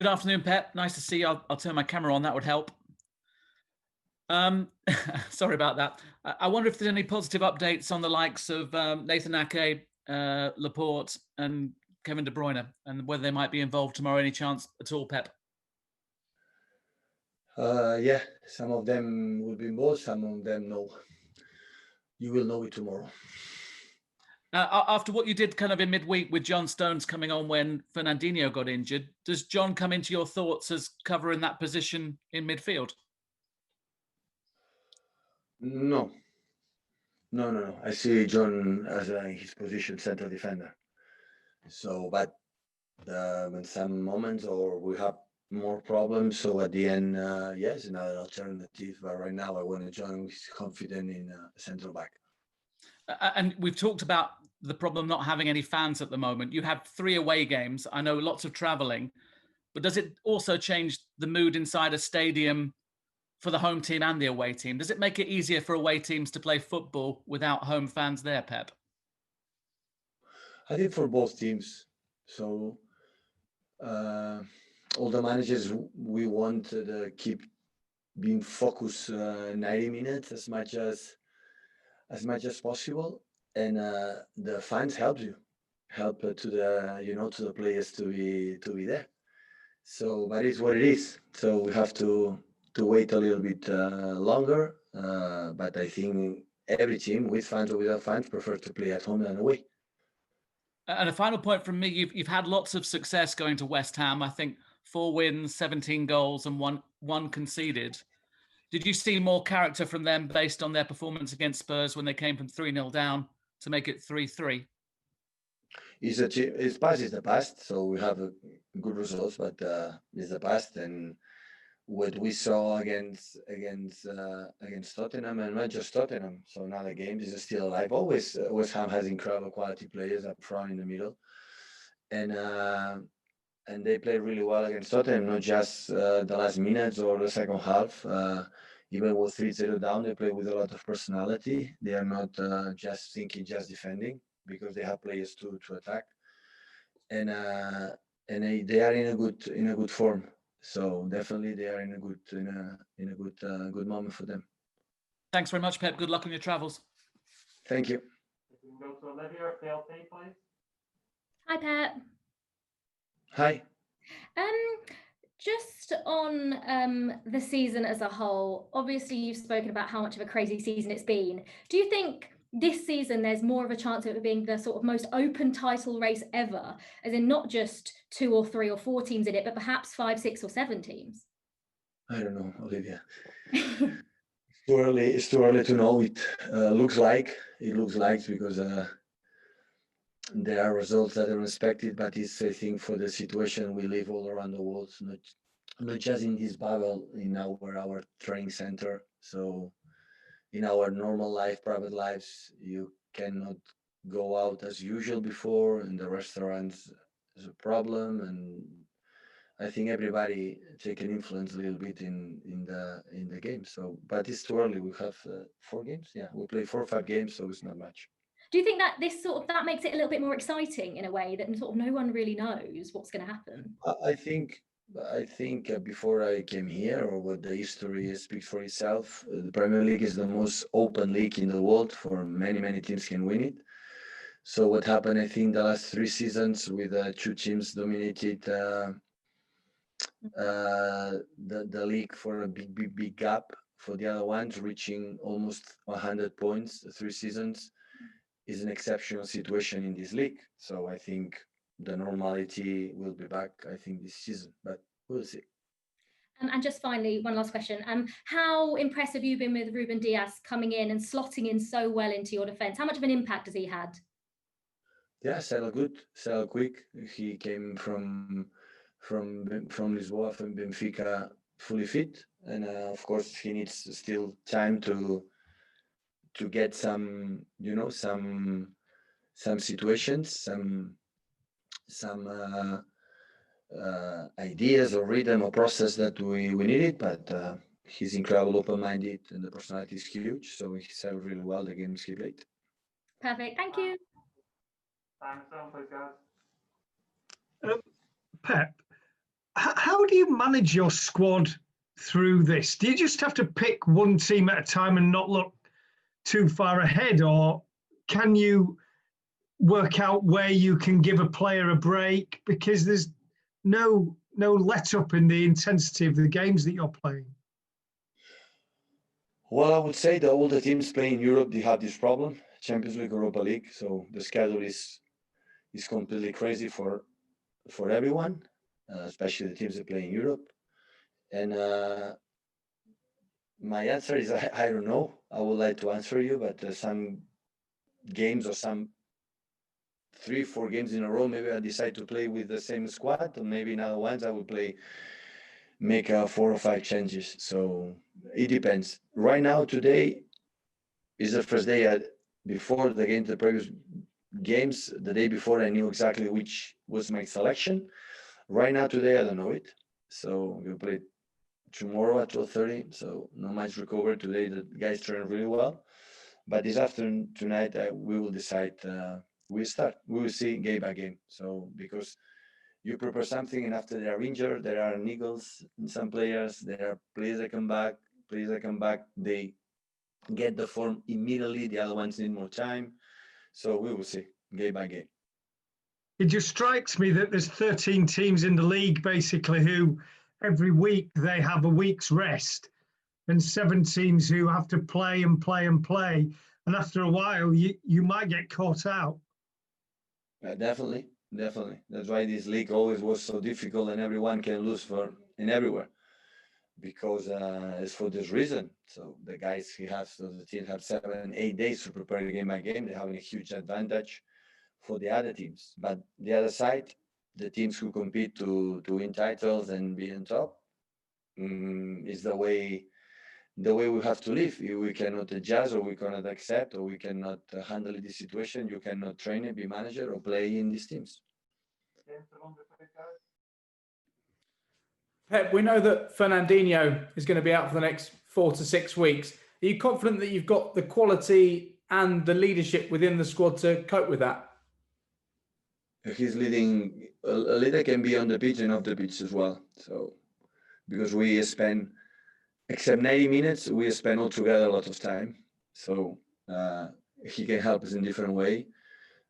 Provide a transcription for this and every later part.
Good afternoon, Pep. Nice to see you. I'll turn my camera on. That would help. Sorry about that. I wonder if there's any positive updates on the likes of Nathan Ake, Laporte, and Kevin De Bruyne, and whether they might be involved tomorrow. Any chance at all, Pep? Yeah, some of them will be involved, some of them no. You will know it tomorrow. After what you did kind of in midweek with John Stones coming on when Fernandinho got injured, does John come into your thoughts as covering that position in midfield? No. I see John as his position center defender. So, but in some moments, or we have more problems. So at the end, yes, another alternative. But right now, I want to join with confident in central back. And we've talked about the problem not having any fans at the moment. You have 3 away games. I know lots of travelling, but does it also change the mood inside a stadium for the home team and the away team? Does it make it easier for away teams to play football without home fans there, Pep? I think for both teams. So all the managers, we want to keep being focused 90 minutes as much as possible, and the fans help to the players to be there. So, but it's what it is. So we have to wait a little bit longer. But I think every team, with fans or without fans, prefer to play at home than away. And a final point from me: you've had lots of success going to West Ham. I think 4 wins, 17 goals, and one conceded. Did you see more character from them based on their performance against Spurs when they came from 3-0 down to make it 3-3? It's past is the past, so we have good results, but it's the past. And what we saw against Tottenham, and not just Tottenham, so now the game is still alive. Always West Ham has incredible quality players up front in the middle, and they played really well against Tottenham, not just the last minutes or the second half. Even with 3-0 down, they play with a lot of personality. They are not just thinking, just defending, because they have players to attack, and they are in a good form. So definitely they are in a good moment for them. Thanks very much, Pep. Good luck on your travels. Thank you. If we can go to Olivia at PLP, please. Hi, Pep. Hi. Just on the season as a whole, obviously you've spoken about how much of a crazy season it's been. Do you think this season there's more of a chance of it being the sort of most open title race ever, as in not just 2 or 3 or 4 teams in it, but perhaps 5, 6 or 7 teams? I don't know, Olivia. It's too early to know. It looks like because there are results that are expected, but it's, I think, for the situation we live all around the world, not just in this bubble, in our training center. So in our normal life, private lives, you cannot go out as usual before, and the restaurants is a problem, and I think everybody take an influence a little bit in the game. So, but it's too early. We have 4 games. Yeah, we play 4 or 5 games, so it's not much. Do you think that that makes it a little bit more exciting in a way that sort of no one really knows what's going to happen? I think before I came here, or what the history speaks for itself, the Premier League is the most open league in the world. For many teams can win it. So what happened? I think the last 3 seasons with 2 teams dominated the league for a big gap. For the other ones, reaching almost 100 points 3 seasons is an exceptional situation in this league. So I think the normality will be back, I think, this season, but we'll see. And just finally, one last question. How impressed have you been with Ruben Dias coming in and slotting in so well into your defence? How much of an impact has he had? Yeah, settled good, settled quick. He came from Lisboa, from Benfica, fully fit, and of course he needs still time to get some situations, some ideas or rhythm or process that we needed, but he's incredible, open-minded, and the personality is huge, so he settled really well the games he played. Perfect, thank you. Thanks, please, guys. Pep, How do you manage your squad through this? Do you just have to pick one team at a time and not look too far ahead, or can you work out where you can give a player a break because there's no let up in the intensity of the games that you're playing? Well, I would say that all the teams playing in Europe, they have this problem, Champions League, Europa League. So the schedule is completely crazy for everyone, especially the teams that play in Europe. And my answer is I don't know. I would like to answer you, but some games or some 3-4 games in a row, maybe I decide to play with the same squad, or maybe in other ones I will make 4 or 5 changes. So it depends. Right now, today is the first day. Before the game, the previous games, the day before, I knew exactly which was my selection. Right now, today, I don't know it. So we'll play tomorrow at 12:30. So not much recovery today. The guys train really well. But this afternoon, tonight, we will decide. We will see game by game. So because you prepare something, and after they are injured, there are niggles in some players. There are players that come back. They get the form immediately. The other ones need more time. So we will see game by game. It just strikes me that there's 13 teams in the league basically who every week they have a week's rest, and 7 teams who have to play and play and play. And after a while, you might get caught out. Definitely. That's why this league always was so difficult, and everyone can lose in everywhere, because it's for this reason. So the team have 7-8 days to prepare game by game. They're having a huge advantage for the other teams. But the other side, the teams who compete to win titles and be on top, is the way we have to live. If we cannot adjust, or we cannot accept, or we cannot handle this situation, you cannot train and be manager or play in these teams. Pep, we know that Fernandinho is going to be out for the next 4 to 6 weeks. Are you confident that you've got the quality and the leadership within the squad to cope with that? He's leading. A leader can be on the pitch and off the pitch as well. So because we spend, except 90 minutes, we spend all together a lot of time. So he can help us in different way.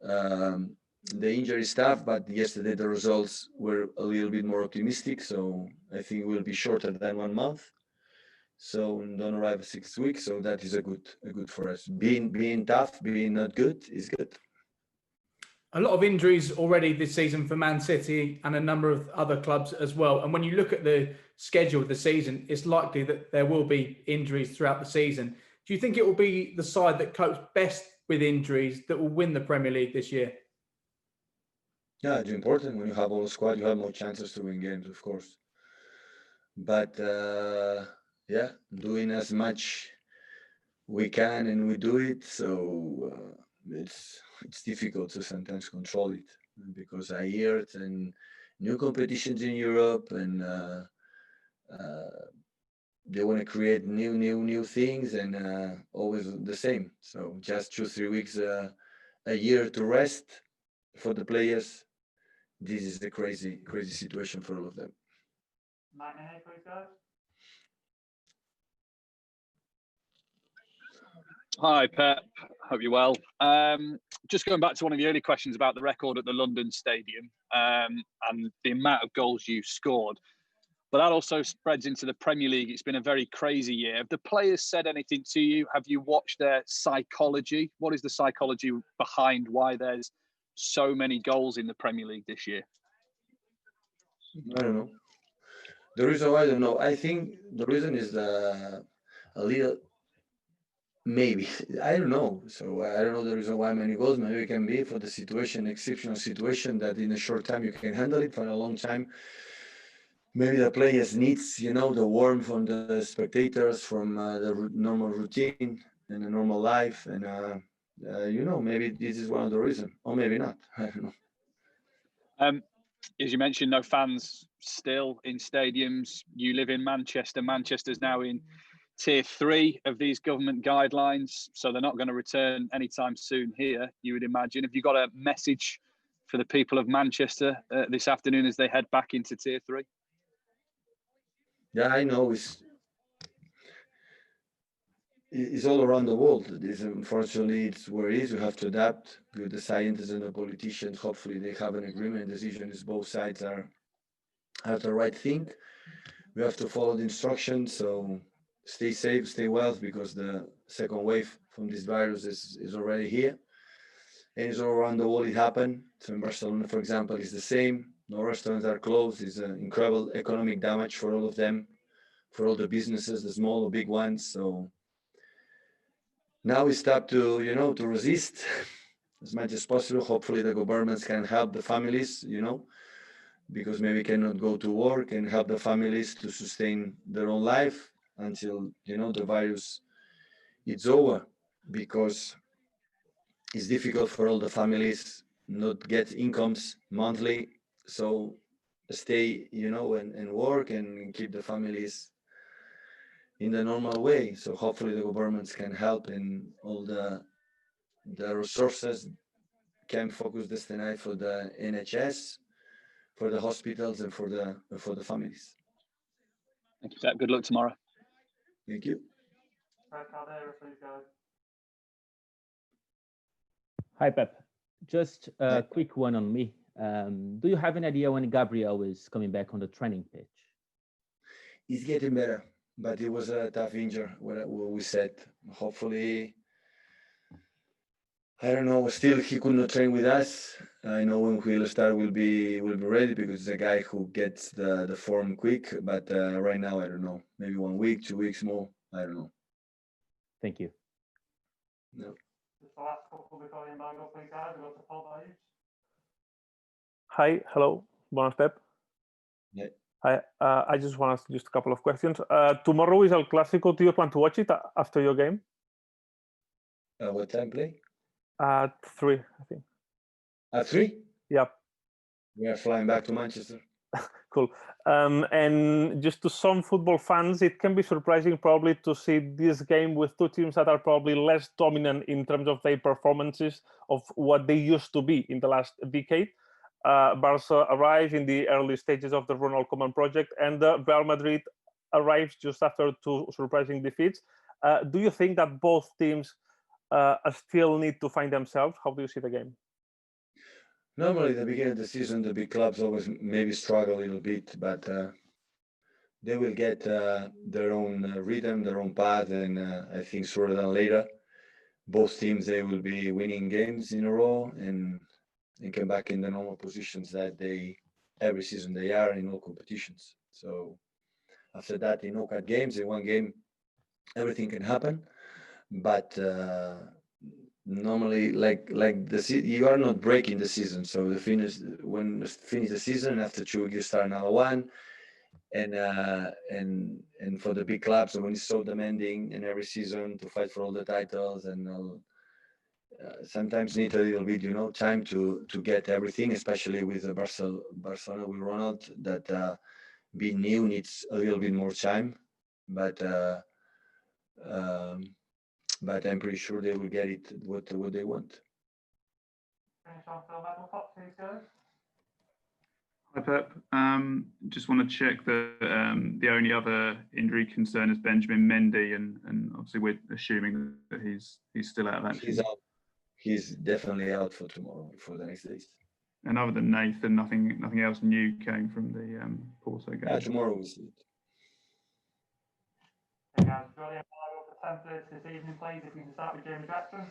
The injury stuff, but yesterday the results were a little bit more optimistic. So I think we'll be shorter than 1 month. So don't arrive 6 weeks. So that is a good for us. Being tough, being not good is good. A lot of injuries already this season for Man City and a number of other clubs as well. And when you look at the schedule of the season, it's likely that there will be injuries throughout the season. Do you think it will be the side that copes best with injuries that will win the Premier League this year? Yeah, it's important. When you have all the squad, you have more chances to win games, of course. But yeah, doing as much we can, and we do it. So it's difficult to sometimes control it, because I hear it and new competitions in Europe, and they want to create new things, and always the same. So just 2-3 weeks a year to rest for the players. This is a crazy situation for all of them. Matt and Hay, please, guys. Hi, Pep. Hope you're well. Just going back to one of the early questions about the record at the London Stadium, and the amount of goals you scored. But that also spreads into the Premier League. It's been a very crazy year. Have the players said anything to you? Have you watched their psychology? What is the psychology behind why there's so many goals in the Premier League this year? I don't know. The reason why I don't know, I think the reason is a little, maybe, I don't know. So I don't know the reason why many goals. Maybe it can be for the situation, exceptional situation, that in a short time you can handle it. For a long time, maybe the players needs, the warmth from the spectators, from the normal routine and the normal life, and maybe this is one of the reasons, or maybe not. I don't know. As you mentioned, no fans still in stadiums. You live in Manchester. Manchester's now in tier 3 of these government guidelines, so they're not going to return anytime soon here, you would imagine. Have you got a message for the people of Manchester this afternoon as they head back into tier 3? Yeah, I know it's all around the world. Unfortunately, it's where it is. We have to adapt with the scientists and the politicians. Hopefully, they have an agreement. Decision is both sides have the right thing. We have to follow the instructions. So stay safe, stay well, because the second wave from this virus is already here, and it's all around the world. It happened. So in Barcelona, for example, it's the same. No restaurants are closed. It's an incredible economic damage for all of them, for all the businesses, the small or big ones. So now it's time to resist as much as possible. Hopefully the governments can help the families, because maybe cannot go to work, and help the families to sustain their own life until, the virus is over, because it's difficult for all the families not get incomes monthly. So stay, and work and keep the families in the normal way. So hopefully the governments can help, and all the resources can focus destined for the NHS, for the hospitals, and for the families. Thank you, Pep. Good luck tomorrow. Thank you. Red Caldera, please go. Hi, Pep. Just a quick one on me. Do you have an idea when Gabriel is coming back on the training pitch? He's getting better, but it was a tough injury. What we said. Hopefully, I don't know. Still, he could not train with us. I know when he'll start, will be ready, because it's a guy who gets the form quick. But right now, I don't know. Maybe 1 week, 2 weeks more. I don't know. Thank you. No. Just the last couple before the embargo, please, guys. We've got the Paul Bayes. Hi, hello, bonus Pep. Yeah. Hi, I just want to ask just a couple of questions. Tomorrow is El Clásico. Do you plan to watch it after your game? What time play? At 3, I think. At 3? Yep. We are flying back to Manchester. Cool. And just to some football fans, it can be surprising probably to see this game with two teams that are probably less dominant in terms of their performances of what they used to be in the last decade. Barca arrived in the early stages of the Ronald Koeman project, and Real Madrid arrives just after two surprising defeats. Do you think that both teams still need to find themselves? How do you see the game? Normally, at the beginning of the season, the big clubs always maybe struggle a little bit, but they will get their own rhythm, their own path, and I think sooner than later, both teams, they will be winning games in a row and come back in the normal positions that every season they are in all competitions. So after that, in knockout games, in one game, everything can happen, but normally, like you are not breaking the season. So finish the season, after 2 weeks you start another one, and for the big clubs, when it's so demanding in every season to fight for all the titles, and sometimes need a little bit, time to get everything, especially with the Barcelona with Ronald, that being new needs a little bit more time, but I'm pretty sure they will get it what they want. Finish on Phil Medalpop, please, guys. Hi, Pep. Just want to check that the only other injury concern is Benjamin Mendy, and obviously we're assuming that he's still out of action. He's out. He's definitely out for tomorrow, for the next days. And other than Nathan, nothing else new came from the Porto game. Yeah, tomorrow we see it. Okay, guys, we've got the embargo for 10:30 this evening, please. If we can start with Jamie Jackson.